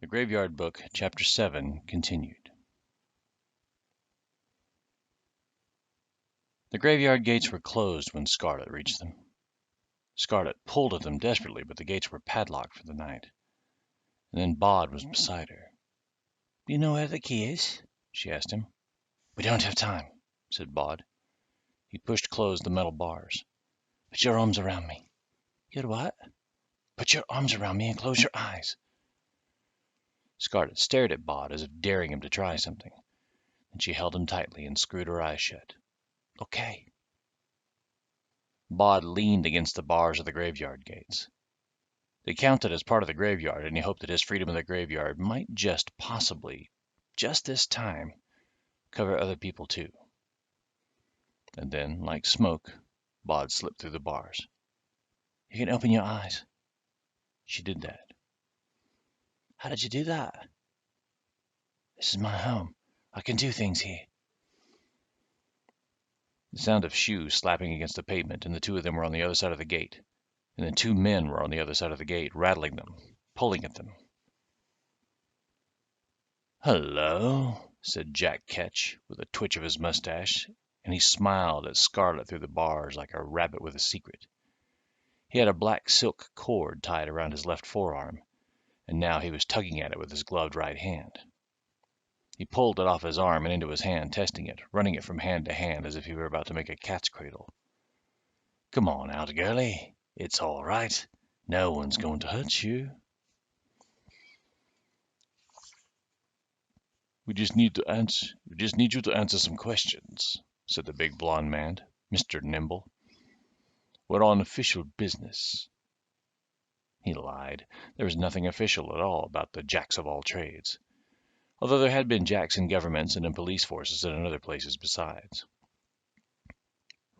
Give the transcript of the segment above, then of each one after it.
The Graveyard Book, Chapter 7, continued. The graveyard gates were closed when Scarlet reached them. Scarlet pulled at them desperately, but the gates were padlocked for the night. And then Bod was beside her. "Do you know where the key is?" she asked him. "We don't have time," said Bod. He pushed closed the metal bars. "Put your arms around me." "Your what?" "Put your arms around me and close your eyes." Scarlet stared at Bod as if daring him to try something. Then she held him tightly and screwed her eyes shut. "Okay." Bod leaned against the bars of the graveyard gates. They counted as part of the graveyard, and he hoped that his freedom in the graveyard might just possibly, just this time, cover other people too. And then, like smoke, Bod slipped through the bars. "You can open your eyes." She did that. "How did you do that?" "This is my home. I can do things here." The sound of shoes slapping against the pavement, and the two of them were on the other side of the gate. And then two men were on the other side of the gate, rattling them, pulling at them. "Hello," said Jack Ketch, with a twitch of his mustache, and he smiled at Scarlet through the bars like a rabbit with a secret. He had a black silk cord tied around his left forearm, and now he was tugging at it with his gloved right hand. He pulled it off his arm and into his hand, testing it, running it from hand to hand as if he were about to make a cat's cradle. "Come on out, girlie. It's all right. No one's going to hurt you." We just need you to answer some questions," said the big blond man, Mr. Nimble. "We're on official business." He lied. There was nothing official at all about the Jacks of all trades, although there had been Jacks in governments and in police forces and in other places besides.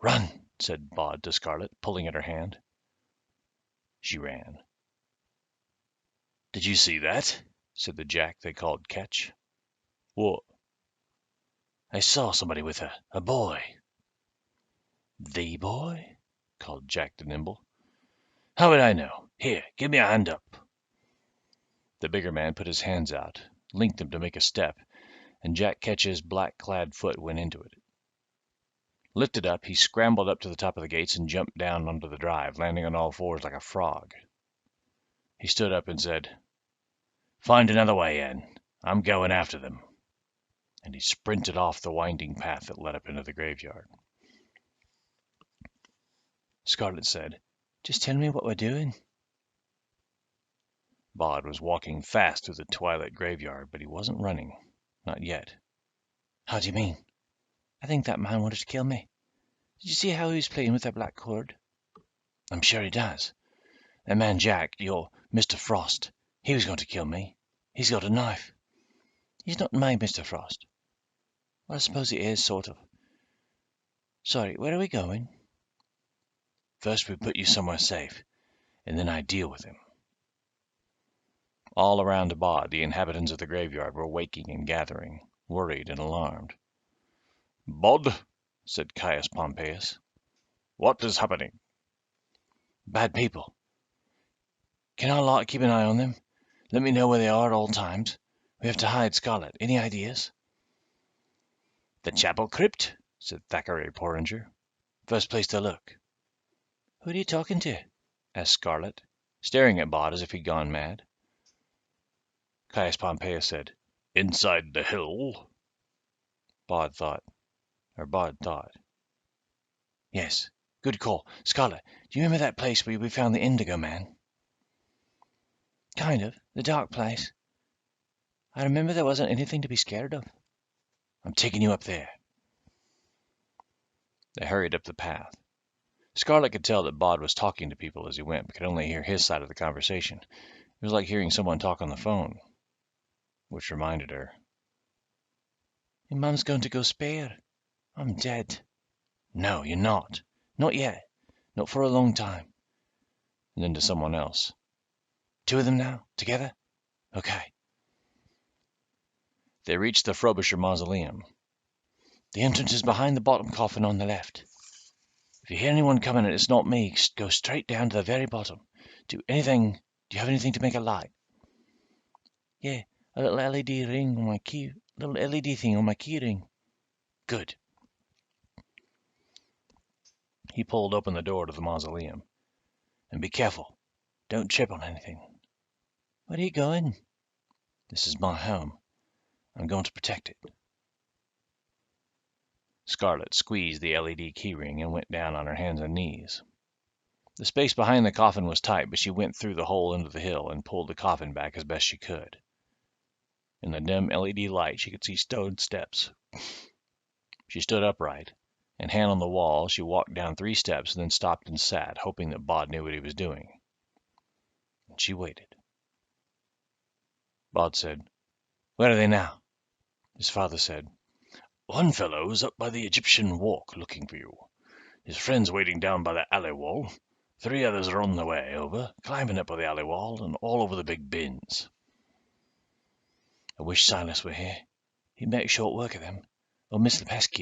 "Run," said Bod to Scarlet, pulling at her hand. She ran. "Did you see that?" said the Jack they called Ketch. "What?" "I saw somebody with a boy." "The boy?" called Jack the Nimble. "How would I know? Here, give me a hand up." The bigger man put his hands out, linked them to make a step, and Jack Ketch's black-clad foot went into it. Lifted up, he scrambled up to the top of the gates and jumped down onto the drive, landing on all fours like a frog. He stood up and said, "Find another way in. I'm going after them." And he sprinted off the winding path that led up into the graveyard. Scarlet said, "Just tell me what we're doing." Bod was walking fast through the twilight graveyard, but he wasn't running. Not yet. "How do you mean?" "I think that man wanted to kill me. Did you see how he was playing with that black cord?" "I'm sure he does. That man Jack, your Mr. Frost, he was going to kill me. He's got a knife." "He's not my Mr. Frost." "Well, I suppose he is, sort of. Sorry, where are we going?" "First we put you somewhere safe, and then I deal with him." All around Bod, the inhabitants of the graveyard were waking and gathering, worried and alarmed. "Bod," said Caius Pompeius, "what is happening?" "Bad people. Can our lot keep an eye on them? Let me know where they are at all times. We have to hide Scarlet. Any ideas?" "The chapel crypt," said Thackeray Porringer. "First place to look." "Who are you talking to?" asked Scarlet, staring at Bod as if he'd gone mad. Caius Pompeius said, "Inside the hill." Bod thought. "Yes, good call. Scarlet, do you remember that place where we found the Indigo Man?" "Kind of. The dark place. I remember there wasn't anything to be scared of." "I'm taking you up there." They hurried up the path. Scarlet could tell that Bod was talking to people as he went, but could only hear his side of the conversation. It was like hearing someone talk on the phone. Which reminded her. "Your mum's going to go spare. I'm dead." "No, you're not." "Not yet. Not for a long time." And then to someone else. "Two of them now? Together? Okay." They reached the Frobisher Mausoleum. "The entrance is behind the bottom coffin on the left. If you hear anyone coming and it's not me, go straight down to the very bottom. Do you have anything to make a light?" Yeah, a little LED ring on my key, little LED thing on my key ring. Good. He pulled open the door to the mausoleum. And be careful. Don't trip on anything. Where are you going? This is my home. I'm going to protect it. Scarlet squeezed the LED keyring and went down on her hands and knees. The space behind the coffin was tight, but she went through the hole into the hill and pulled the coffin back as best she could. In the dim LED light, she could see stone steps. She stood upright, and hand on the wall, she walked down 3 steps and then stopped and sat, hoping that Bod knew what he was doing. And she waited. Bod said, "Where are they now?" His father said, "One fellow's up by the Egyptian walk looking for you. His friend's waiting down by the alley wall. 3 others are on their way over, climbing up by the alley wall and all over the big bins." "I wish Silas were here. He'd make short work of them, or miss the pesque."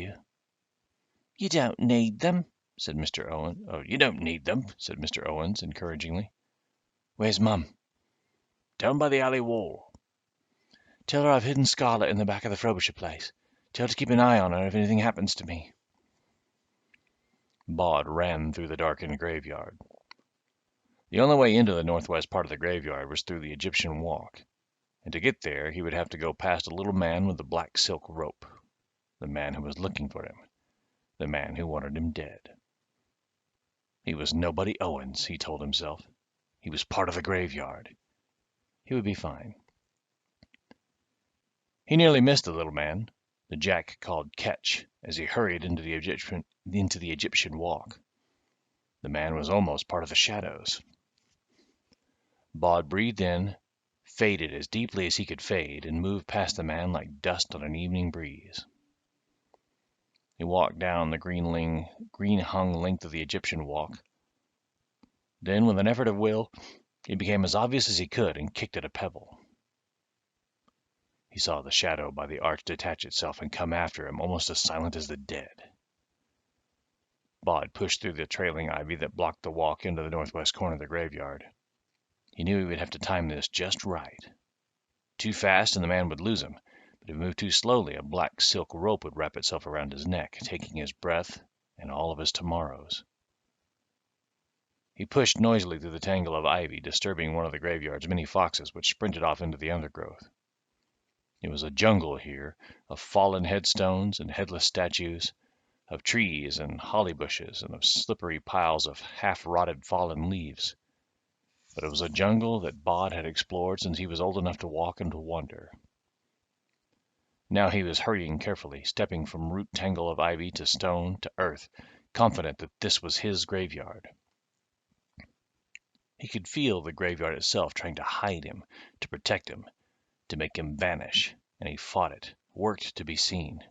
"You don't need them," said Mr. Owen. "Oh, you don't need them," said Mr. Owens encouragingly. "Where's Mum?" "Down by the alley wall." "Tell her I've hidden Scarlet in the back of the Frobisher place. Tell her to keep an eye on her if anything happens to me." Bod ran through the darkened graveyard. The only way into the northwest part of the graveyard was through the Egyptian walk, and to get there he would have to go past a little man with a black silk rope, the man who was looking for him, the man who wanted him dead. He was nobody Owens, he told himself. He was part of the graveyard. He would be fine. He nearly missed the little man, the Jack called Ketch, as he hurried into the Egyptian walk. The man was almost part of the shadows. Bod breathed in, faded as deeply as he could fade, and moved past the man like dust on an evening breeze. He walked down the green-hung length of the Egyptian walk. Then, with an effort of will, he became as obvious as he could and kicked at a pebble. He saw the shadow by the arch detach itself and come after him, almost as silent as the dead. Bod pushed through the trailing ivy that blocked the walk into the northwest corner of the graveyard. He knew he would have to time this just right. Too fast and the man would lose him, but if he moved too slowly, a black silk rope would wrap itself around his neck, taking his breath and all of his tomorrows. He pushed noisily through the tangle of ivy, disturbing one of the graveyard's many foxes, which sprinted off into the undergrowth. It was a jungle here, of fallen headstones and headless statues, of trees and holly bushes, and of slippery piles of half-rotted fallen leaves. But it was a jungle that Bod had explored since he was old enough to walk and to wander. Now he was hurrying carefully, stepping from root tangle of ivy to stone to earth, confident that this was his graveyard. He could feel the graveyard itself trying to hide him, to protect him, to make him vanish, and he fought it, worked to be seen.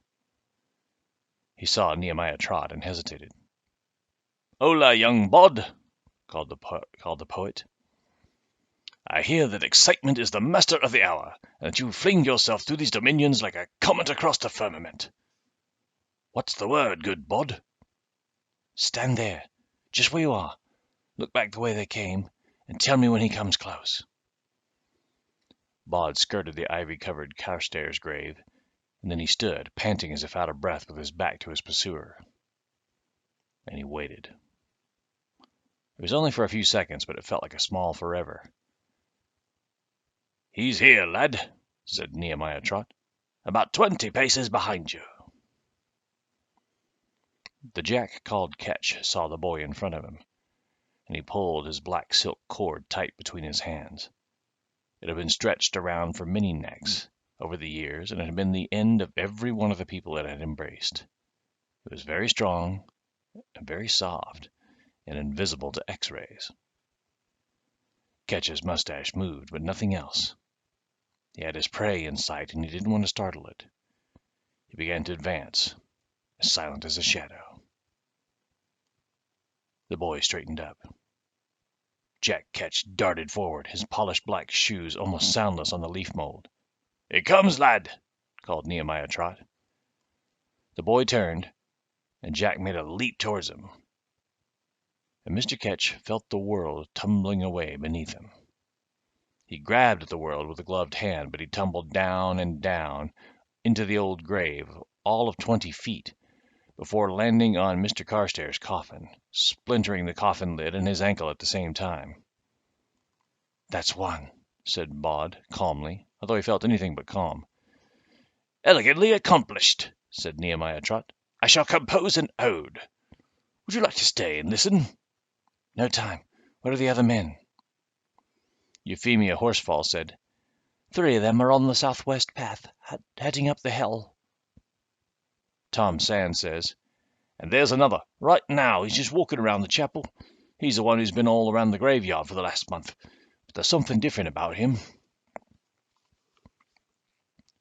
He saw Nehemiah Trot and hesitated. "Hola, young Bod," called the poet. "I hear that excitement is the master of the hour, and that you fling yourself through these dominions like a comet across the firmament. What's the word, good Bod?" "Stand there, just where you are. Look back the way they came, and tell me when he comes close." Bod skirted the ivy-covered Carstairs grave, and then he stood, panting as if out of breath, with his back to his pursuer. And he waited. It was only for a few seconds, but it felt like a small forever. "He's here, lad," said Nehemiah Trot. "About 20 paces behind you." The Jack called Ketch saw the boy in front of him, and he pulled his black silk cord tight between his hands. It had been stretched around for many necks over the years, and it had been the end of every one of the people it had embraced. It was very strong and very soft and invisible to X-rays. Ketch's mustache moved, but nothing else. He had his prey in sight, and he didn't want to startle it. He began to advance, as silent as a shadow. The boy straightened up. Jack Ketch darted forward, his polished black shoes almost soundless on the leaf mold. "Here comes, lad!" called Nehemiah Trot. The boy turned, and Jack made a leap towards him. And Mr. Ketch felt the world tumbling away beneath him. He grabbed at the world with a gloved hand, but he tumbled down and down into the old grave, all of 20 feet, before landing on Mr. Carstairs' coffin, splintering the coffin lid and his ankle at the same time. "That's one," said Bod calmly, although he felt anything but calm. "Elegantly accomplished," said Nehemiah Trot. "I shall compose an ode. Would you like to stay and listen?" "No time. Where are the other men?" Euphemia Horsefall said, "3 of them are on the southwest path, heading up the hill." Tom Sand says, "And there's another, right now. He's just walking around the chapel. He's the one who's been all around the graveyard for the last month. But there's something different about him."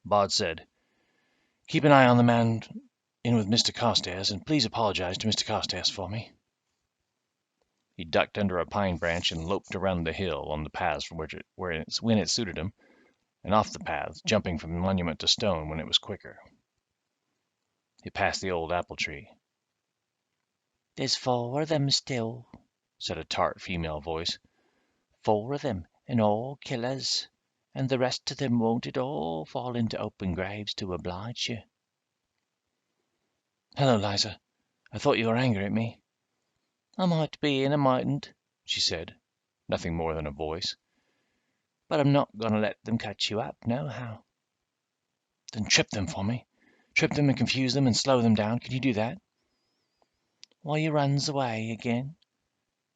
Bod said, "Keep an eye on the man in with Mr. Carstairs, and please apologize to Mr. Carstairs for me." He ducked under a pine branch and loped around the hill on the paths from when it suited him, and off the paths, jumping from monument to stone when it was quicker. He passed the old apple tree. "There's 4 of them still," said a tart female voice. "4 of them, and all killers, and the rest of them won't at all fall into open graves to oblige you." "Hello, Liza. I thought you were angry at me." "I might be and I mightn't," she said, nothing more than a voice. "But I'm not going to let them cut you up, nohow." "Then trip them for me. Trip them and confuse them and slow them down. Can you do that?" "While you runs away again?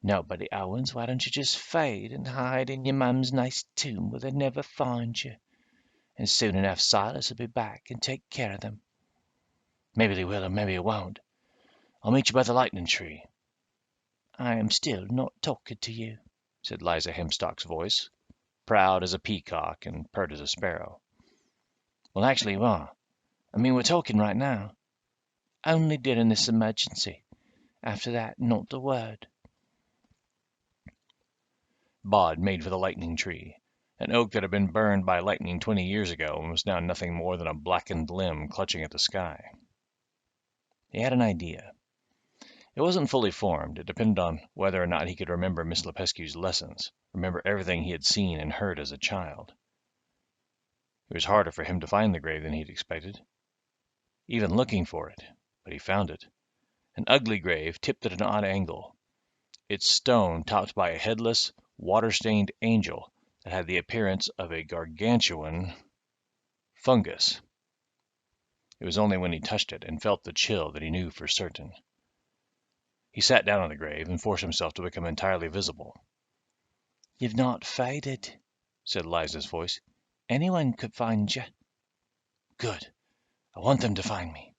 Nobody, Owens. Why don't you just fade and hide in your mum's nice tomb where they'd never find you? And soon enough Silas will be back and take care of them." "Maybe they will, and maybe they won't. I'll meet you by the lightning tree." "I am still not talking to you," said Liza Hemstock's voice, proud as a peacock and pert as a sparrow. "Well, actually you are. I mean, we're talking right now. Only during this emergency. After that, not a word." Bod made for the lightning tree, an oak that had been burned by lightning 20 years ago and was now nothing more than a blackened limb clutching at the sky. He had an idea. It wasn't fully formed. It depended on whether or not he could remember Miss Lepescue's lessons, remember everything he had seen and heard as a child. It was harder for him to find the grave than he'd expected, even looking for it, but he found it. An ugly grave, tipped at an odd angle, its stone topped by a headless, water-stained angel that had the appearance of a gargantuan fungus. It was only when he touched it and felt the chill that he knew for certain. He sat down on the grave and forced himself to become entirely visible. "You've not faded," said Liza's voice. "Anyone could find you." "Good. I want them to find me."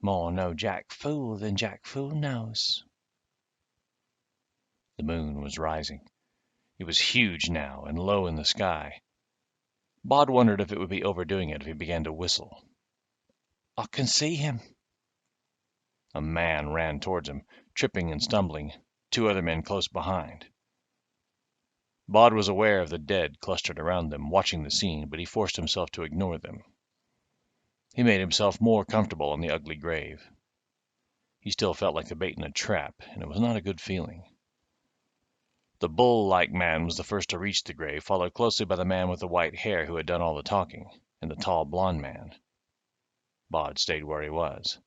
"More know Jack Fool than Jack Fool knows." The moon was rising. It was huge now and low in the sky. Bod wondered if it would be overdoing it if he began to whistle. "I can see him." A man ran towards him, tripping and stumbling, 2 other men close behind. Bod was aware of the dead clustered around them, watching the scene, but he forced himself to ignore them. He made himself more comfortable in the ugly grave. He still felt like the bait in a trap, and it was not a good feeling. The bull-like man was the first to reach the grave, followed closely by the man with the white hair who had done all the talking, and the tall blond man. Bod stayed where he was.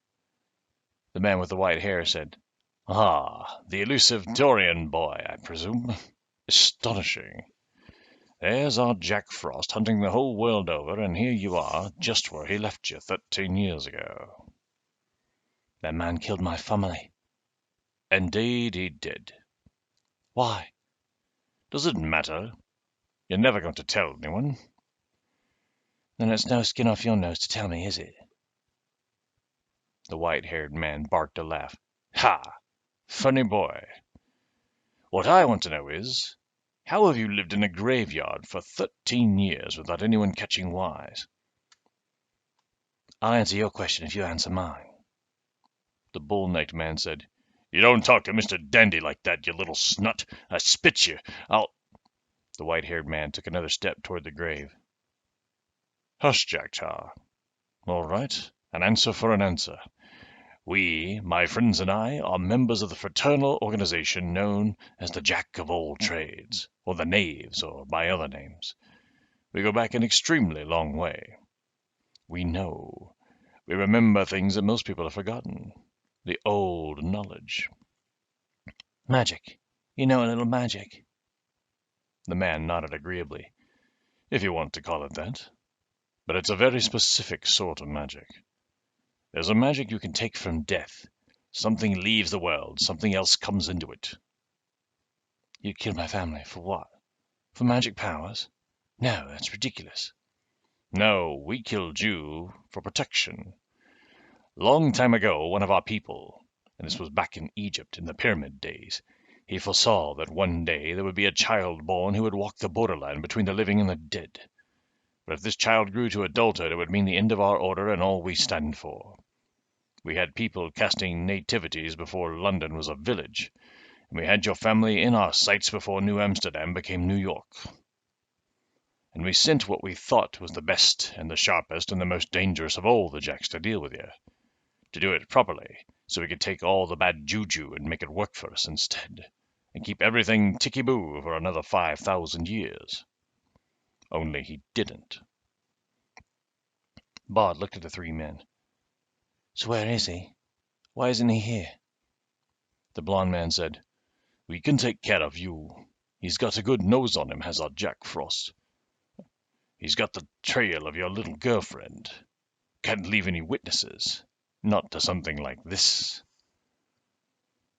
The man with the white hair said, "Ah, the elusive Dorian boy, I presume. Astonishing. There's our Jack Frost hunting the whole world over, and here you are, just where he left you 13 years ago." "That man killed my family." "Indeed he did." "Why?" "Does it matter? You're never going to tell anyone?" "Then it's no skin off your nose to tell me, is it?" The white-haired man barked a laugh. "Ha! Funny boy. What I want to know is, how have you lived in a graveyard for 13 years without anyone catching wise?" "I'll answer your question if you answer mine." The bull-necked man said, "You don't talk to Mr. Dandy like that, you little snut. I spit you. I'll—" The white-haired man took another step toward the grave. "Hush, Jack Tar. All right, an answer for an answer. We, my friends and I, are members of the fraternal organization known as the Jack of all trades, or the Knaves, or by other names. We go back an extremely long way. We know. We remember things that most people have forgotten. The old knowledge. Magic. You know a little magic. The man nodded agreeably. If you want to call it that. But it's a very specific sort of magic. There's a magic you can take from death. Something leaves the world, something else comes into it. You killed my family. For what? For magic powers? No, that's ridiculous. No, we killed you for protection. Long time ago, one of our people, and this was back in Egypt in the pyramid days, he foresaw that one day there would be a child born who would walk the borderline between the living and the dead. But if this child grew to adulthood, it would mean the end of our order and all we stand for. We had people casting nativities before London was a village, and we had your family in our sights before New Amsterdam became New York. And we sent what we thought was the best and the sharpest and the most dangerous of all the Jacks to deal with you, to do it properly, so we could take all the bad juju and make it work for us instead, and keep everything ticky-boo for another 5,000 years. Only he didn't. Bod looked at the three men. So where is he? Why isn't he here? The blond man said, We can take care of you. He's got a good nose on him, has our Jack Frost. He's got the trail of your little girlfriend. Can't leave any witnesses. Not to something like this.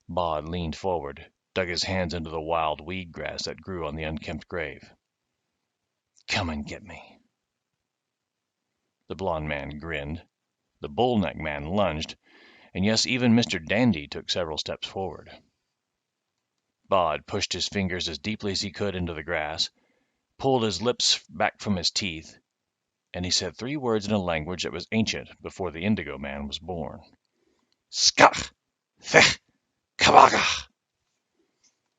Bod leaned forward, dug his hands into the wild weed grass that grew on the unkempt grave. Come and get me. The blond man grinned. The bull-neck man lunged, and yes, even Mr. Dandy took several steps forward. Bod pushed his fingers as deeply as he could into the grass, pulled his lips back from his teeth, and he said 3 words in a language that was ancient before the Indigo Man was born. Skach! Thech! Kabaga!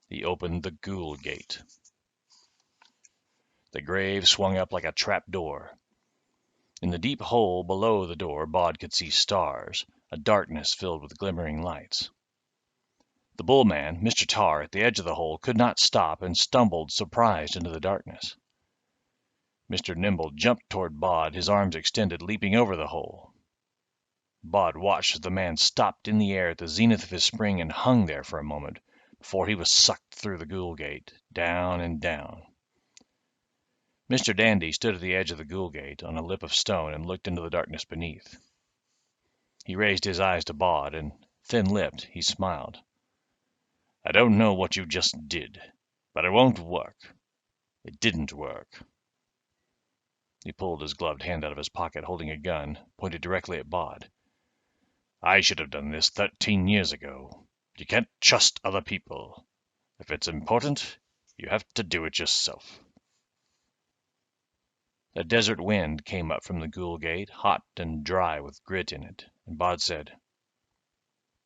He opened the ghoul gate. The grave swung up like a trap door. In the deep hole below the door, Bod could see stars, a darkness filled with glimmering lights. The bullman, Mr. Tar, at the edge of the hole, could not stop and stumbled, surprised, into the darkness. Mr. Nimble jumped toward Bod, his arms extended, leaping over the hole. Bod watched as the man stopped in the air at the zenith of his spring and hung there for a moment before he was sucked through the ghoul gate, down and down. Mr. Dandy stood at the edge of the ghoul gate on a lip of stone and looked into the darkness beneath. He raised his eyes to Bod, and, thin-lipped, he smiled. I don't know what you just did, but it won't work. It didn't work. He pulled his gloved hand out of his pocket, holding a gun, pointed directly at Bod. I should have done this 13 years ago. You can't trust other people. If it's important, you have to do it yourself. A desert wind came up from the ghoul gate, hot and dry with grit in it, and Bod said,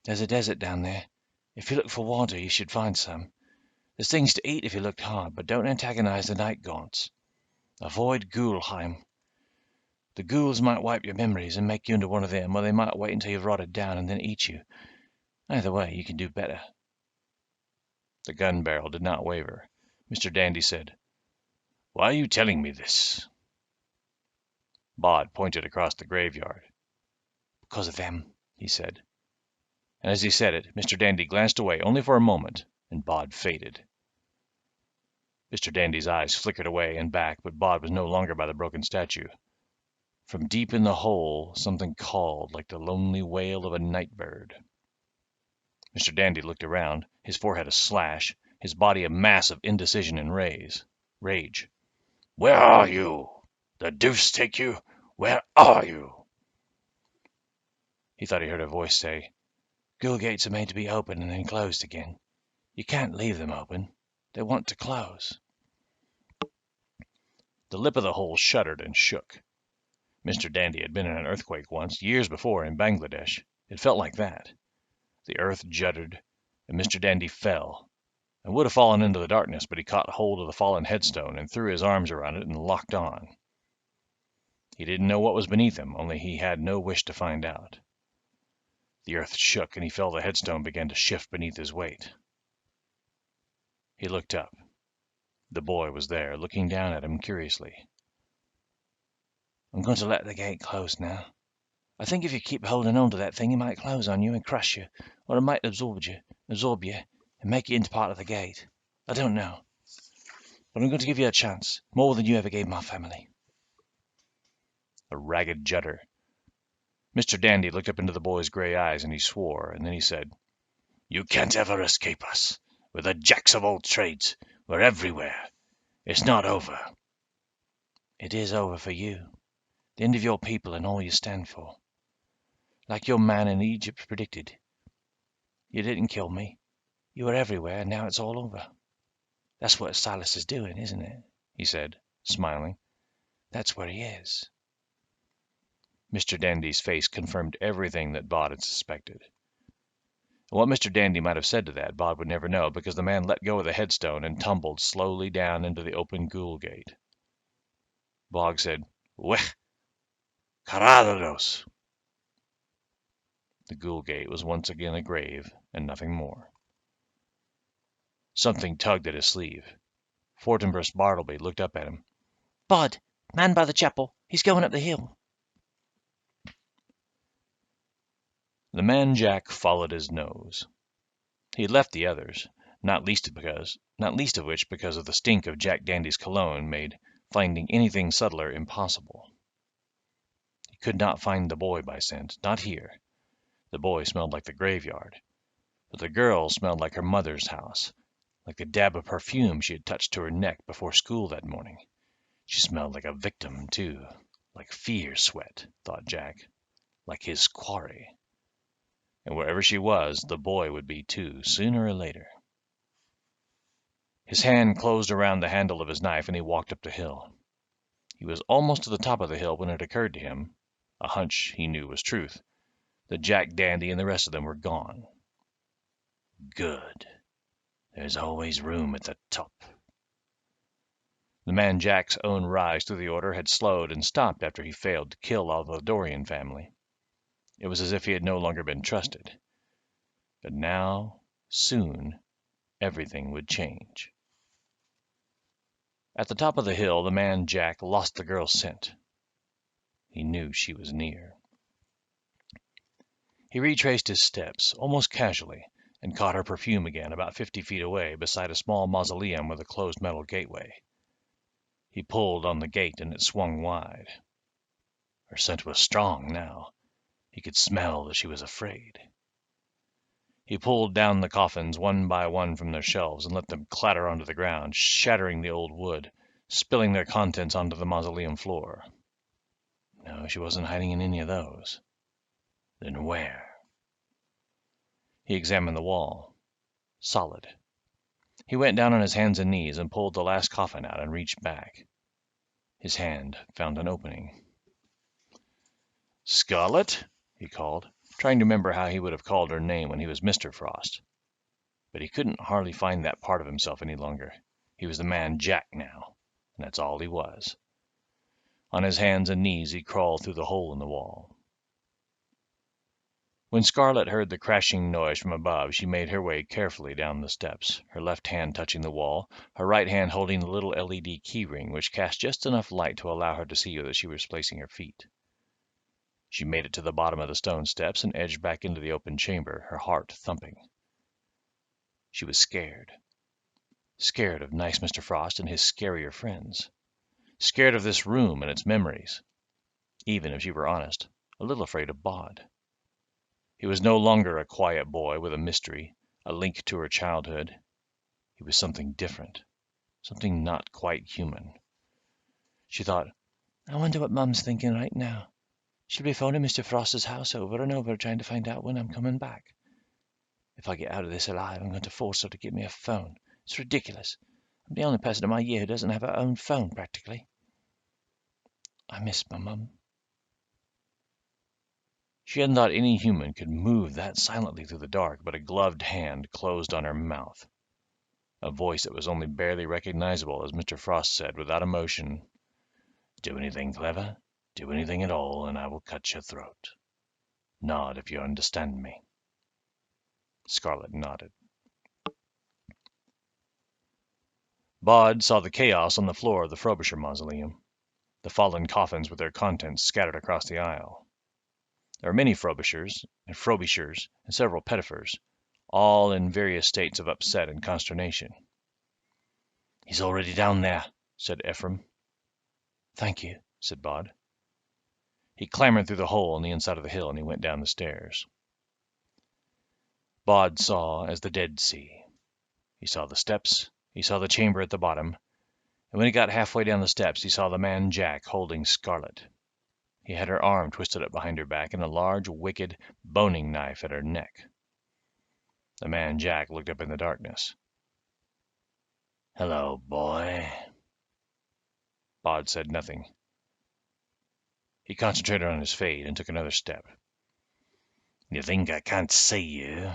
There's a desert down there. If you look for water, you should find some. There's things to eat if you look hard, but don't antagonize the night gaunts. Avoid Ghoulheim. The ghouls might wipe your memories and make you into one of them, or they might wait until you've rotted down and then eat you. Either way, you can do better. The gun barrel did not waver. Mr. Dandy said, Why are you telling me this? Bod pointed across the graveyard. Because of them, he said. And as he said it, Mr. Dandy glanced away only for a moment, and Bod faded. Mr. Dandy's eyes flickered away and back, but Bod was no longer by the broken statue. From deep in the hole, something called like the lonely wail of a night bird. Mr. Dandy looked around, his forehead a slash, his body a mass of indecision and rage. Where are you? The deuce take you! Where are you? He thought he heard a voice say, Ghoul gates are made to be open and then closed again. You can't leave them open. They want to close. The lip of the hole shuddered and shook. Mr. Dandy had been in an earthquake once, years before, in Bangladesh. It felt like that. The earth juddered, and Mr. Dandy fell, and would have fallen into the darkness, but he caught hold of the fallen headstone and threw his arms around it and locked on. He didn't know what was beneath him, only he had no wish to find out. The earth shook, and he felt the headstone began to shift beneath his weight. He looked up. The boy was there, looking down at him curiously. I'm going to let the gate close now. I think if you keep holding on to that thing, it might close on you and crush you, or it might absorb you, and make you into part of the gate. I don't know. But I'm going to give you a chance, more than you ever gave my family. A ragged judder. Mr. Dandy looked up into the boy's gray eyes, and he swore, and then he said, "You can't ever escape us. We're the jacks of all trades. We're everywhere. It's not over." It is over for you. The end of your people and all you stand for. Like your man in Egypt predicted. You didn't kill me. You were everywhere, and now it's all over. That's what Silas is doing, isn't it? He said, smiling. That's where he is. Mr. Dandy's face confirmed everything that Bod had suspected. What Mr. Dandy might have said to that, Bod would never know, because the man let go of the headstone and tumbled slowly down into the open ghoul gate. Bog said, "Weh, carados." The ghoul gate was once again a grave, and nothing more. Something tugged at his sleeve. Fortinbras Bartleby looked up at him. "Bod, man by the chapel. He's going up the hill." The man Jack followed his nose. He had left the others, not least of which because of the stink of Jack Dandy's cologne made finding anything subtler impossible. He could not find the boy by scent, not here. The boy smelled like the graveyard, but the girl smelled like her mother's house, like the dab of perfume she had touched to her neck before school that morning. She smelled like a victim, too, like fear sweat, thought Jack, like his quarry. And wherever she was, the boy would be too, sooner or later. His hand closed around the handle of his knife, and he walked up the hill. He was almost to the top of the hill when it occurred to him, a hunch he knew was truth, that Jack Dandy and the rest of them were gone. Good. There's always room at the top. The man Jack's own rise through the order had slowed and stopped after he failed to kill all the Dorian family. It was as if he had no longer been trusted. But now, soon, everything would change. At the top of the hill, the man Jack lost the girl's scent. He knew she was near. He retraced his steps, almost casually, and caught her perfume again about 50 feet away beside a small mausoleum with a closed metal gateway. He pulled on the gate and it swung wide. Her scent was strong now. He could smell that she was afraid. He pulled down the coffins one by one from their shelves and let them clatter onto the ground, shattering the old wood, spilling their contents onto the mausoleum floor. No, she wasn't hiding in any of those. Then where? He examined the wall. Solid. He went down on his hands and knees and pulled the last coffin out and reached back. His hand found an opening. "Scarlet?" he called, trying to remember how he would have called her name when he was Mr. Frost. But he couldn't hardly find that part of himself any longer. He was the man Jack now, and that's all he was. On his hands and knees he crawled through the hole in the wall. When Scarlet heard the crashing noise from above, she made her way carefully down the steps, her left hand touching the wall, her right hand holding the little LED keyring which cast just enough light to allow her to see that she was placing her feet. She made it to the bottom of the stone steps and edged back into the open chamber, her heart thumping. She was scared. Scared of nice Mr. Frost and his scarier friends. Scared of this room and its memories. Even, if she were honest, a little afraid of Bod. He was no longer a quiet boy with a mystery, a link to her childhood. He was something different, something not quite human. She thought, I wonder what Mum's thinking right now. She'll be phoning Mr. Frost's house over and over trying to find out when I'm coming back. If I get out of this alive, I'm going to force her to give me a phone. It's ridiculous. I'm the only person in my year who doesn't have her own phone, practically. I miss my mum. She hadn't thought any human could move that silently through the dark, but a gloved hand closed on her mouth. A voice that was only barely recognizable as Mr. Frost said, without emotion, "Do anything clever, do anything at all, and I will cut your throat." Nod if you understand me." Scarlet nodded. Bod saw the chaos on the floor of the Frobisher mausoleum, the fallen coffins with their contents scattered across the aisle. There were many Frobishers and several Pettifers, all in various states of upset and consternation. "He's already down there," said Ephraim. "Thank you," said Bod. He clambered through the hole in the inside of the hill, and he went down the stairs. Bod saw as the dead see. He saw the steps, he saw the chamber at the bottom, and when he got halfway down the steps he saw the man Jack holding Scarlet. He had her arm twisted up behind her back and a large, wicked boning knife at her neck. The man Jack looked up in the darkness. "Hello, boy." Bod said nothing. He concentrated on his fade and took another step. "You think I can't see you?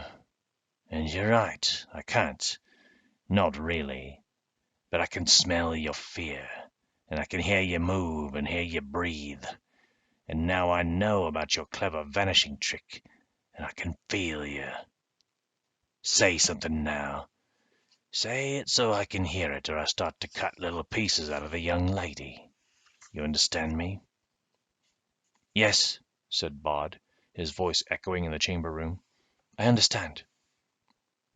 And you're right, I can't. Not really. But I can smell your fear, and I can hear you move and hear you breathe. And now I know about your clever vanishing trick, and I can feel you. Say something now. Say it so I can hear it, or I start to cut little pieces out of the young lady. You understand me?" "Yes," said Bod, his voice echoing in the chamber room. "I understand."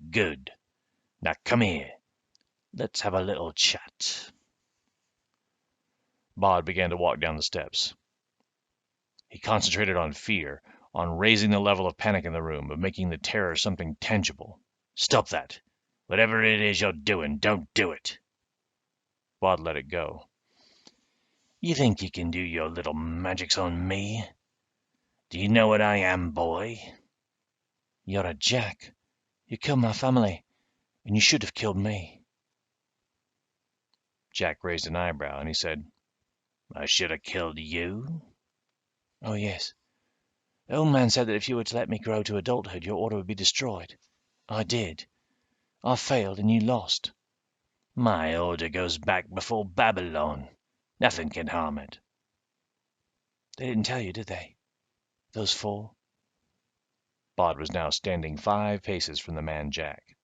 "Good. Now come here. Let's have a little chat." Bod began to walk down the steps. He concentrated on fear, on raising the level of panic in the room, of making the terror something tangible. "Stop that! Whatever it is you're doing, don't do it." Bod let it go. "You think you can do your little magics on me? Do you know what I am, boy?" "You're a Jack. You killed my family, and you should have killed me." Jack raised an eyebrow, and he said, "I should have killed you?" "Oh, yes. The old man said that if you were to let me grow to adulthood, your order would be destroyed. I did. I failed, and you lost." "My order goes back before Babylon. Nothing can harm it." "They didn't tell you, did they? Those four?" Bod was now standing 5 paces from the man Jack.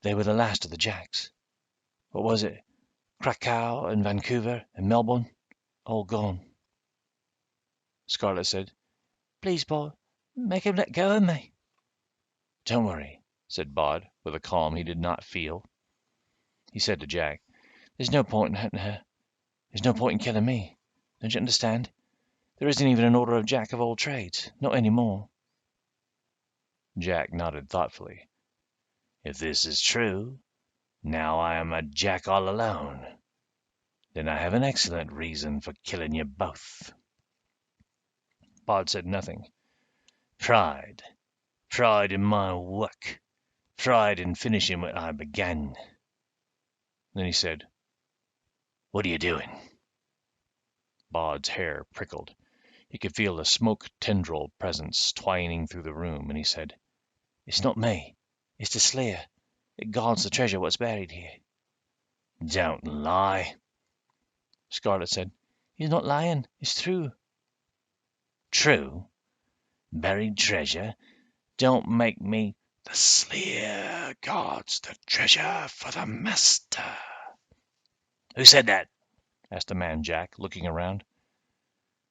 "They were the last of the Jacks. What was it? Krakow and Vancouver and Melbourne? All gone." Scarlet said, "Please, boy, make him let go of me." "Don't worry," said Bod, with a calm he did not feel. He said to Jack, "There's no point in hurting her. There's no point in killing me. Don't you understand? There isn't even an order of Jack of all trades. Not any more." Jack nodded thoughtfully. "If this is true, now I am a Jack all alone. Then I have an excellent reason for killing you both." Bod said nothing. Pride. Pride in my work. Pride in finishing what I began." Then he said, "What are you doing?" Bod's hair prickled. He could feel a smoke tendril presence twining through the room, and he said, "It's not me. It's the Slayer. It guards the treasure what's buried here." "Don't lie." Scarlet said, "He's not lying. It's true." "True? Buried treasure? Don't make me—" "The Slayer guards the treasure for the Master." "Who said that?" asked the man Jack, looking around.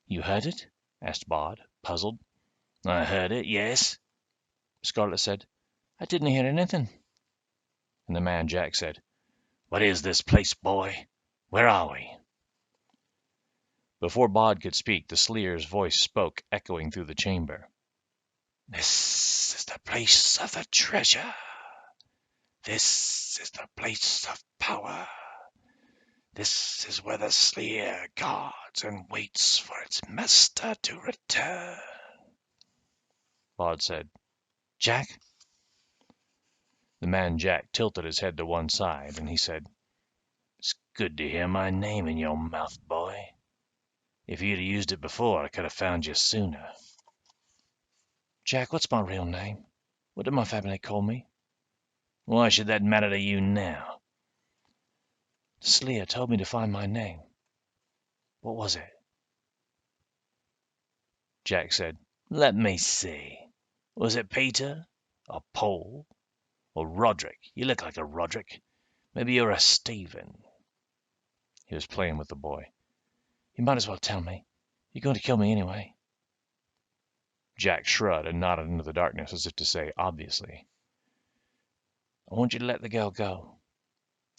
"You heard it?" asked Bod, puzzled. "I heard it, yes." Scarlet said, "I didn't hear anything." And the man Jack said, "What is this place, boy? Where are we?" Before Bod could speak, the Slayer's voice spoke, echoing through the chamber. "This is the place of the treasure. This is the place of power. This is where the Slayer guards and waits for its master to return." Bod said, "Jack?" The man Jack tilted his head to one side, and he said, "It's good to hear my name in your mouth, boy. If you'd used it before, I could have found you sooner." "Jack, what's my real name? What did my family call me?" "Why should that matter to you now?" "The Slayer told me to find my name. What was it?" Jack said, Let me see. Was it Peter? Or Paul? Or Roderick? You look like a Roderick. Maybe you're a Stephen." He was playing with the boy. "You might as well tell me. You're going to kill me anyway." Jack shrugged and nodded into the darkness as if to say, obviously. "I want you to let the girl go.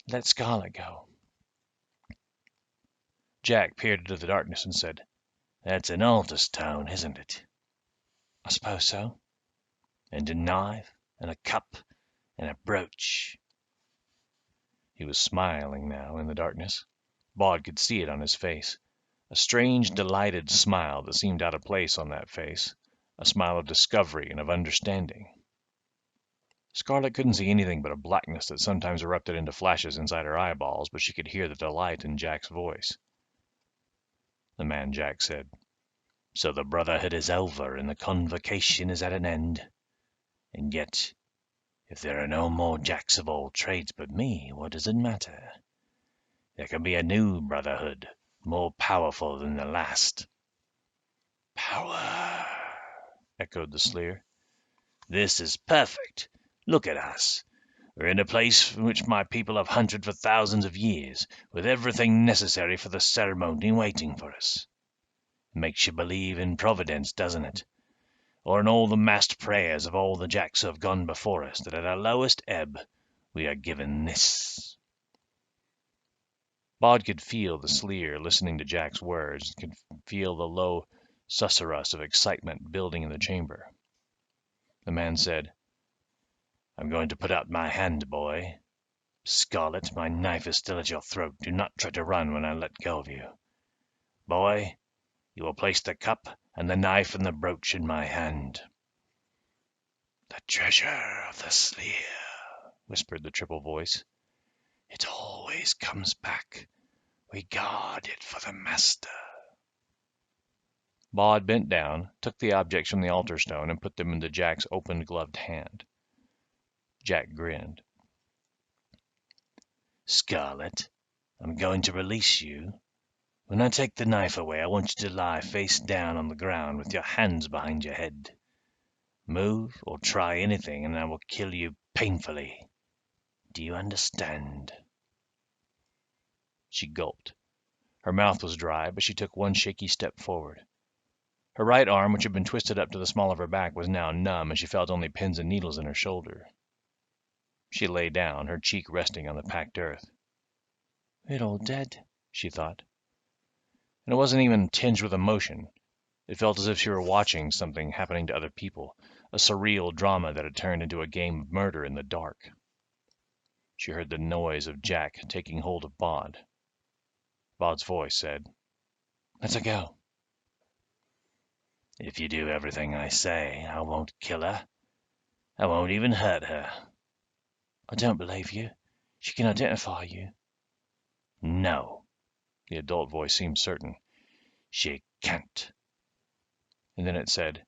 Let Scarlet go." Jack peered into the darkness and said, "That's an altar stone, isn't it? "I suppose so." And a knife, and a cup, and a brooch." He was smiling now in the darkness. Baud could see it on his face. A strange, delighted smile that seemed out of place on that face. A smile of discovery and of understanding. Scarlet couldn't see anything but a blackness that sometimes erupted into flashes inside her eyeballs, but she could hear the delight in Jack's voice. The man Jack said, "So the brotherhood is over and the convocation is at an end. And yet, if there are no more Jacks of all trades but me, what does it matter? There can be a new brotherhood, more powerful than the last." "Power," echoed the Slayer. "This is perfect. Look at us. We're in a place in which my people have hunted for thousands of years, with everything necessary for the ceremony waiting for us. It makes you believe in Providence, doesn't it? Or in all the massed prayers of all the Jacks who have gone before us, that at our lowest ebb we are given this." Baud could feel the Slayer listening to Jack's words, could feel the low susurrus of excitement building in the chamber. The man said, "I'm going to put out my hand, boy. Scarlet, my knife is still at your throat. Do not try to run when I let go of you. Boy, you will place the cup and the knife and the brooch in my hand." "The treasure of the Slayer," whispered the triple voice. "It always comes back. We guard it for the master." Baud bent down, took the objects from the altar stone, and put them into Jack's open gloved hand. Jack grinned. "Scarlet, I'm going to release you. When I take the knife away, I want you to lie face down on the ground with your hands behind your head. Move or try anything, and I will kill you painfully. Do you understand?" She gulped. Her mouth was dry, but she took one shaky step forward. Her right arm, which had been twisted up to the small of her back, was now numb, and she felt only pins and needles in her shoulder. She lay down, her cheek resting on the packed earth. "We're all dead," she thought. And it wasn't even tinged with emotion. It felt as if she were watching something happening to other people, a surreal drama that had turned into a game of murder in the dark. She heard the noise of Jack taking hold of Baud. Baud's voice said, "Let her go." "If you do everything I say, I won't kill her. I won't even hurt her." "I don't believe you. She can identify you." "No." The adult voice seemed certain. "She can't." And then it said,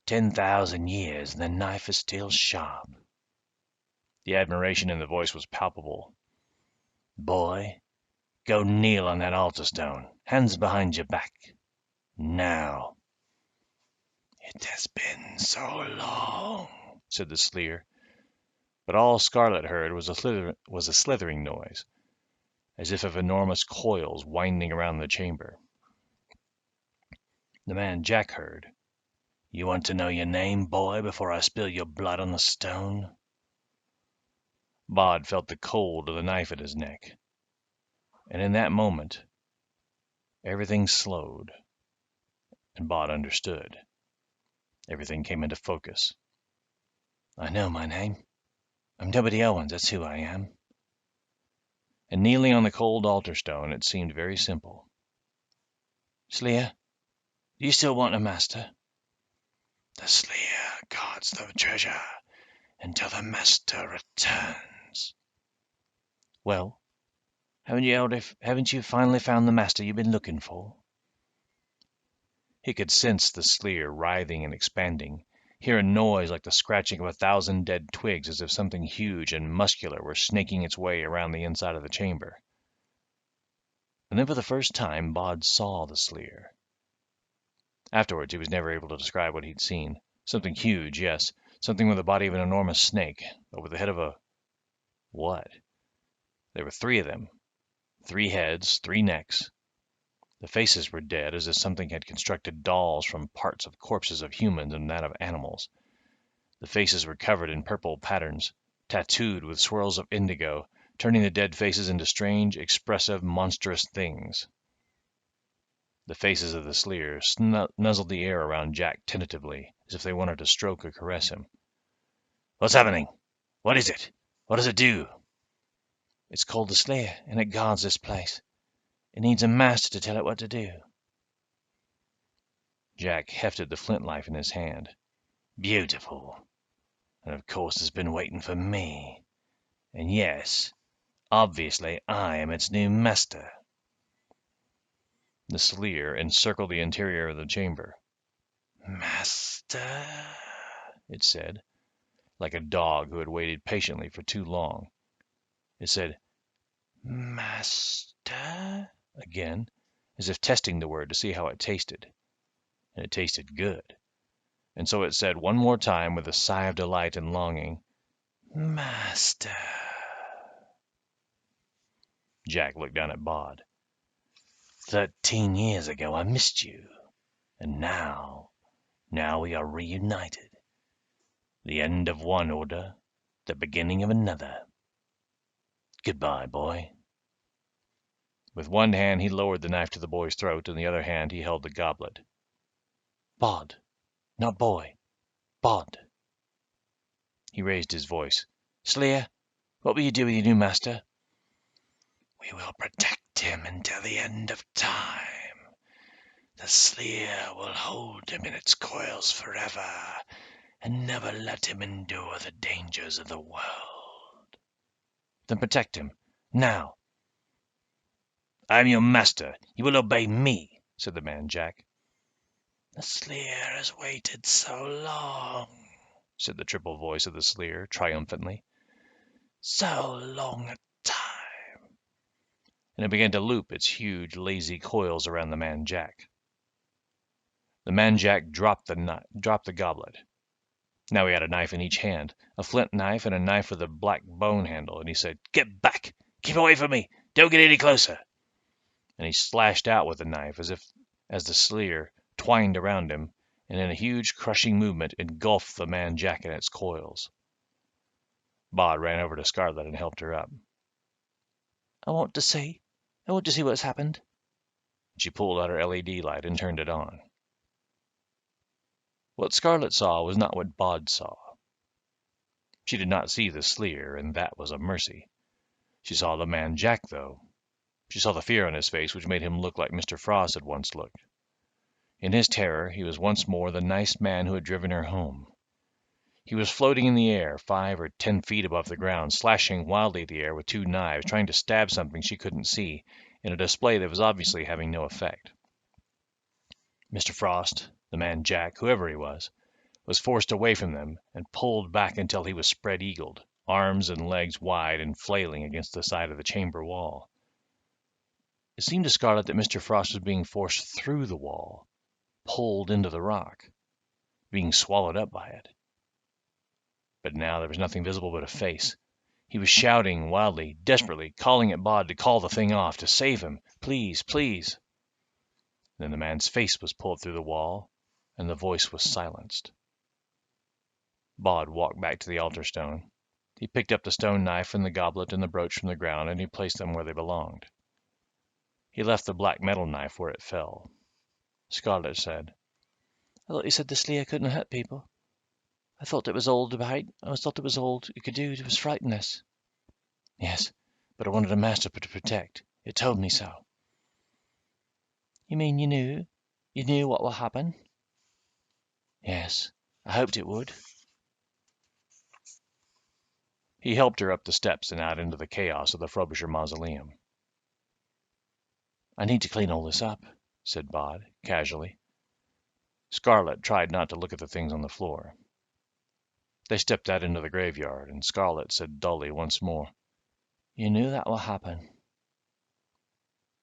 10,000 years and the knife is still sharp." The admiration in the voice was palpable. "Boy, go kneel on that altar stone, hands behind your back. Now." "It has been so long," said the Slayer. But all Scarlet heard was a slithering noise, as if of enormous coils winding around the chamber. The man Jack heard, "You want to know your name, boy, before I spill your blood on the stone?" Baud felt the cold of the knife at his neck. And in that moment, everything slowed, and Baud understood. Everything came into focus. "I know my name. I'm W. Owens, that's who I am." And kneeling on the cold altar stone, it seemed very simple. "Slayer, do you still want a master?" "The Slayer guards the treasure until the master returns." "Well, haven't you finally found the master you've been looking for?" He could sense the Slayer writhing and expanding, hear a noise like the scratching of 1,000 dead twigs, as if something huge and muscular were snaking its way around the inside of the chamber. And then for the first time Baud saw the Slayer. Afterwards, he was never able to describe what he'd seen. Something huge, yes. Something with the body of an enormous snake, but with the head of a... what? There were 3 of them. 3 heads, 3 necks. The faces were dead, as if something had constructed dolls from parts of corpses of humans and that of animals. The faces were covered in purple patterns, tattooed with swirls of indigo, turning the dead faces into strange, expressive, monstrous things. The faces of the Sleers nuzzled the air around Jack tentatively, as if they wanted to stroke or caress him. "What's happening? What is it? What does it do?" "It's called the Sleer, and it guards this place. It needs a master to tell it what to do." Jack hefted the flint knife in his hand. "Beautiful. And of course it's been waiting for me. And yes, obviously I am its new master." The Sleer encircled the interior of the chamber. "Master," it said, like a dog who had waited patiently for too long. It said, "Master," again, as if testing the word to see how it tasted. And it tasted good. And so it said one more time with a sigh of delight and longing, "Master." Jack looked down at Bod. 13 years ago I missed you, and now we are reunited. The end of one order, the beginning of another. Goodbye, boy." With one hand he lowered the knife to the boy's throat, and the other hand he held the goblet. "Bod, not boy. Bod." He raised his voice. "Sleer, what will you do with your new master?" "We will protect him until the end of time. The Sleer will hold him in its coils forever, and never let him endure the dangers of the world." "Then protect him. Now." "I am your master. You will obey me," said the man Jack. "The Sleer has waited so long," said the triple voice of the Sleer, triumphantly. "So long a time." And it began to loop its huge, lazy coils around the man Jack. The man Jack dropped the goblet. Now he had a knife in each hand, a flint knife and a knife with a black bone handle, and he said, "Get back! Keep away from me! Don't get any closer!" And he slashed out with the knife as the Sleer twined around him, and in a huge crushing movement engulfed the man Jack in its coils. Bod ran over to Scarlet and helped her up. I want to see what's happened." She pulled out her LED light and turned it on. What Scarlet saw was not what Bod saw. She did not see the Sleer, and that was a mercy. She saw the man Jack, though. She saw the fear on his face, which made him look like Mr. Frost had once looked. In his terror, he was once more the nice man who had driven her home. He was floating in the air, 5 or 10 feet above the ground, slashing wildly at the air with 2 knives, trying to stab something she couldn't see, in a display that was obviously having no effect. Mr. Frost, the man Jack, whoever he was forced away from them and pulled back until he was spread-eagled, arms and legs wide and flailing against the side of the chamber wall. It seemed to Scarlet that Mr. Frost was being forced through the wall, pulled into the rock, being swallowed up by it. But now there was nothing visible but a face. He was shouting wildly, desperately, calling at Bod to call the thing off, to save him. Please, please. Then the man's face was pulled through the wall, and the voice was silenced. Bod walked back to the altar stone. He picked up the stone knife and the goblet and the brooch from the ground, and he placed them where they belonged. He left the black metal knife where it fell. Scarlet said, "I thought you said the Sleer couldn't hurt people. I thought it was all it could do was frighten us." "Yes, but I wanted a master to protect. It told me so." "You mean you knew what will happen?" "Yes, I hoped it would." He helped her up the steps and out into the chaos of the Frobisher mausoleum. "I need to clean all this up," said Bod, casually. Scarlet tried not to look at the things on the floor. They stepped out into the graveyard, and Scarlet said dully once more, "You knew that will happen."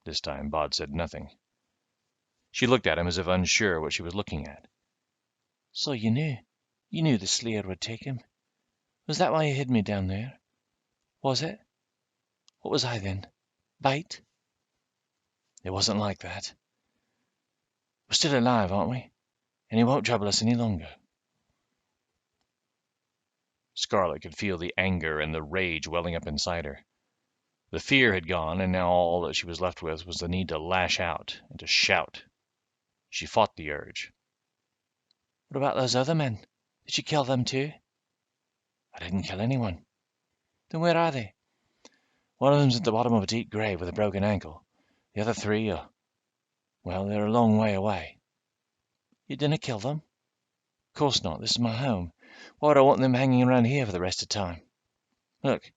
This time Bod said nothing. She looked at him as if unsure what she was looking at. So you knew the slayer would take him. Was that why you hid me down there? Was it? What was I then? Bait? It wasn't like that. We're still alive, aren't we? And he won't trouble us any longer. Scarlet could feel the anger and the rage welling up inside her. The fear had gone, and now all that she was left with was the need to lash out and to shout. She fought the urge. What about those other men? Did you kill them too? I didn't kill anyone. Then where are they? One of them's at the bottom of a deep grave with a broken ankle. The other three well, they're a long way away. You didn't kill them? Of course not. This is my home. Why would I want them hanging around here for the rest of the time? Look,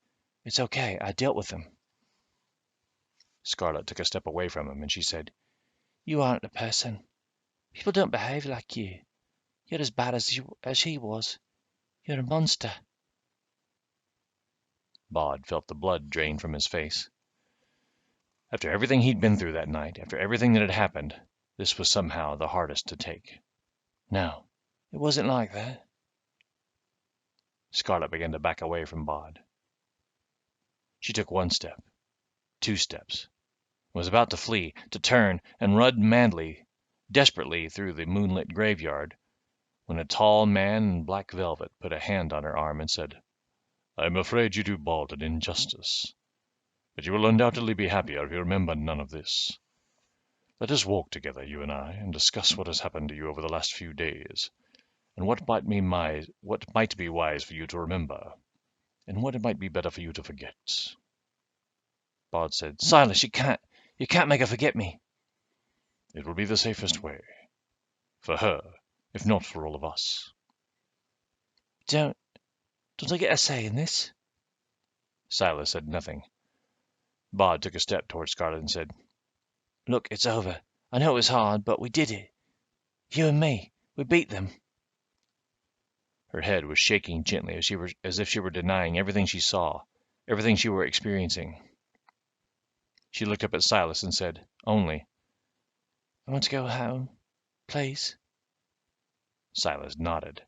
it's okay. I dealt with them. Scarlet took a step away from him, and she said, You aren't a person. People don't behave like you. You're as bad as he was. You're a monster. Bod felt the blood drain from his face. After everything he'd been through that night, after everything that had happened, this was somehow the hardest to take. No, it wasn't like that. Scarlet began to back away from Bod. She took 1 step, 2 steps, was about to flee, to turn and run madly, desperately through the moonlit graveyard, when a tall man in black velvet put a hand on her arm and said, I am afraid you do Bod an injustice, but you will undoubtedly be happier if you remember none of this. Let us walk together, you and I, and discuss what has happened to you over the last few days, and what might be wise for you to remember, and what it might be better for you to forget. Bod said, Silas, you can't make her forget me. It will be the safest way. For her, if not for all of us. Don't I get a say in this? Silas said nothing. Bod took a step toward Scarlet and said, Look, it's over. I know it was hard, but we did it. You and me, we beat them. Her head was shaking gently as if she were denying everything she saw, everything she were experiencing. She looked up at Silas and said, Only. I want to go home, please. Silas nodded.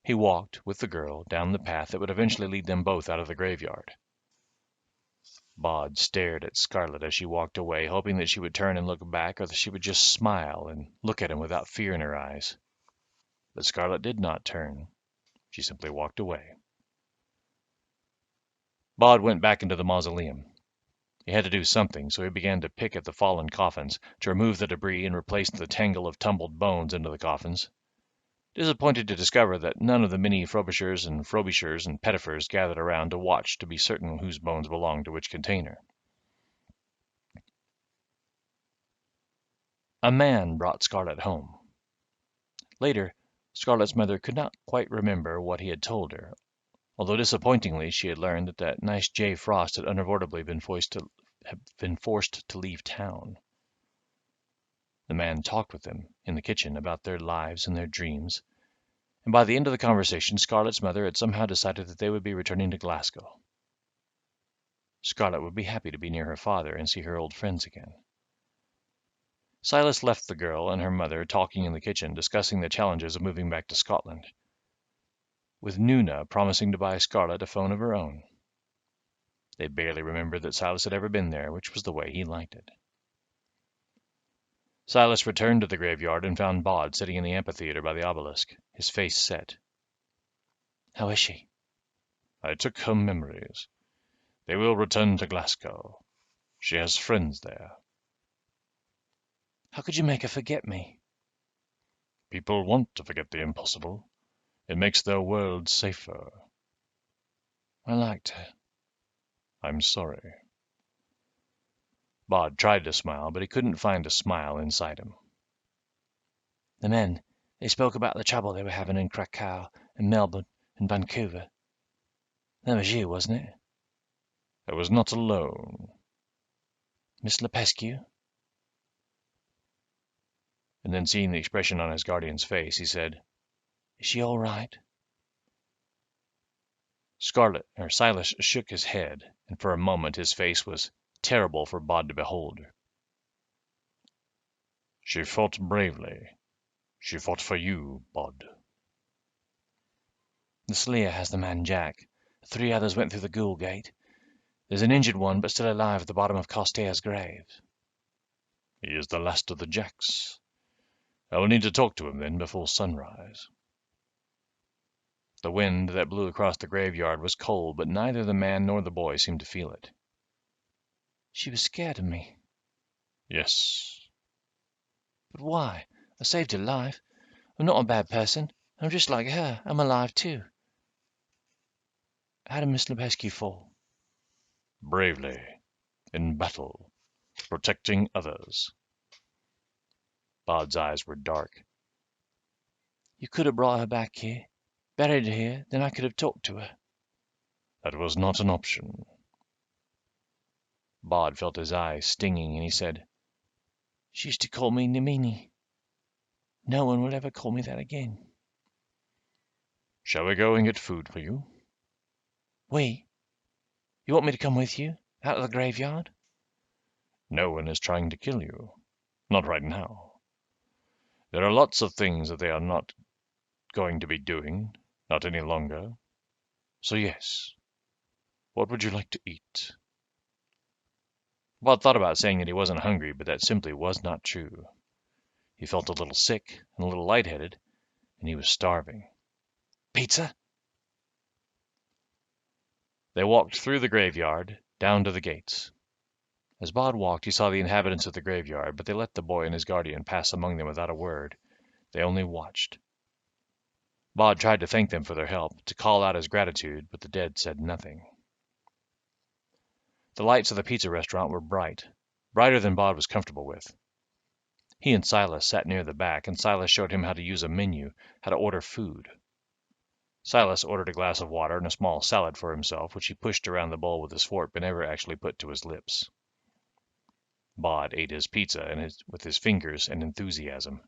He walked, with the girl, down the path that would eventually lead them both out of the graveyard. Bod stared at Scarlet as she walked away, hoping that she would turn and look back, or that she would just smile and look at him without fear in her eyes. But Scarlet did not turn. She simply walked away. Bod went back into the mausoleum. He had to do something, so he began to pick at the fallen coffins, to remove the debris and replace the tangle of tumbled bones into the coffins. Disappointed to discover that none of the many Frobishers and Pettifers gathered around to watch to be certain whose bones belonged to which container. A man brought Scarlet home. Later, Scarlet's mother could not quite remember what he had told her, although disappointingly she had learned that nice J. Frost had unavoidably been forced to leave town. The man talked with them in the kitchen about their lives and their dreams, and by the end of the conversation Scarlet's mother had somehow decided that they would be returning to Glasgow. Scarlet would be happy to be near her father and see her old friends again. Silas left the girl and her mother talking in the kitchen, discussing the challenges of moving back to Scotland, with Nuna promising to buy Scarlet a phone of her own. They barely remembered that Silas had ever been there, which was the way he liked it. Silas returned to the graveyard and found Bod sitting in the amphitheater by the obelisk, his face set. How is she? I took her memories. They will return to Glasgow. She has friends there. How could you make her forget me? People want to forget the impossible. It makes their world safer. I liked her. I'm sorry. Bod tried to smile, but he couldn't find a smile inside him. The men, they spoke about the trouble they were having in Krakow and Melbourne and Vancouver. That was you, wasn't it? I was not alone. Miss Lepescu? And then seeing the expression on his guardian's face, he said, Is she all right? Silas shook his head, and for a moment his face was terrible for Bod to behold. She fought bravely. She fought for you, Bod. The Slayer has the man Jack. 3 others went through the ghoul gate. There's an injured one, but still alive at the bottom of Coster's grave. He is the last of the Jacks. I will need to talk to him then before sunrise. The wind that blew across the graveyard was cold, but neither the man nor the boy seemed to feel it. She was scared of me. Yes. But why? I saved her life. I'm not a bad person. I'm just like her. I'm alive too. How did Miss Lebesgue fall? Bravely. In battle. Protecting others. Bod's eyes were dark. You could have brought her back here, buried her here, then I could have talked to her. That was not an option. Bod felt his eyes stinging, and he said, She used to call me Nimini. No one will ever call me that again. Shall we go and get food for you? We? You want me to come with you, out of the graveyard? No one is trying to kill you. Not right now. There are lots of things that they are not going to be doing, not any longer. So yes. What would you like to eat? Bod thought about saying that he wasn't hungry, but that simply was not true. He felt a little sick and a little lightheaded, and he was starving. Pizza? They walked through the graveyard, down to the gates. As Bod walked, he saw the inhabitants of the graveyard, but they let the boy and his guardian pass among them without a word. They only watched. Bod tried to thank them for their help, to call out his gratitude, but the dead said nothing. The lights of the pizza restaurant were bright, brighter than Bod was comfortable with. He and Silas sat near the back, and Silas showed him how to use a menu, how to order food. Silas ordered a glass of water and a small salad for himself, which he pushed around the bowl with his fork but never actually put to his lips. Bod ate his pizza with his fingers and enthusiasm.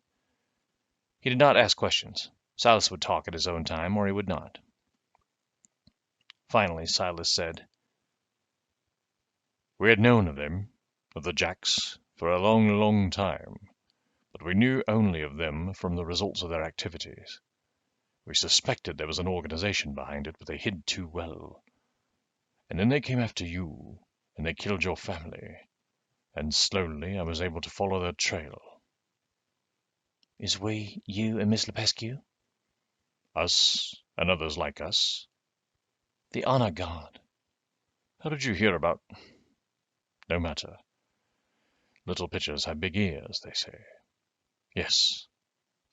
He did not ask questions. Silas would talk at his own time, or he would not. Finally, Silas said, We had known of them, of the Jacks, for a long, long time, but we knew only of them from the results of their activities. We suspected there was an organization behind it, but they hid too well. And then they came after you, and they killed your family. And slowly I was able to follow their trail. Is we, you and Miss Lepescu? Us, and others like us. The honor guard. How did you hear about... No matter. Little pitchers have big ears, they say. Yes,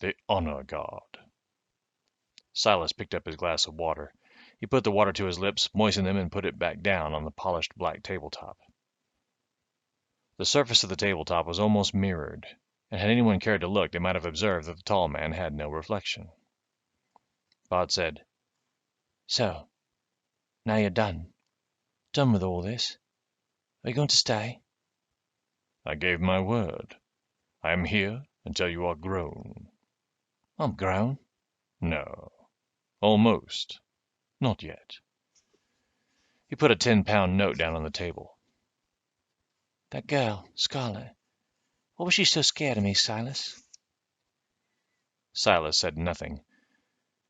the honor guard. Silas picked up his glass of water. He put the water to his lips, moistened them, and put it back down on the polished black tabletop. The surface of the tabletop was almost mirrored, and had anyone cared to look, they might have observed that the tall man had no reflection. Bod said, So, now you're done. Done with all this. Are you going to stay? I gave my word. I am here until you are grown. I'm grown. No. Almost. Not yet. He put a 10-pound note down on the table. That girl, Scarlet. What was she so scared of me, Silas? Silas said nothing,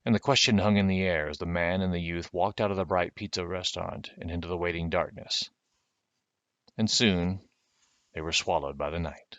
and the question hung in the air as the man and the youth walked out of the bright pizza restaurant and into the waiting darkness. And soon they were swallowed by the night.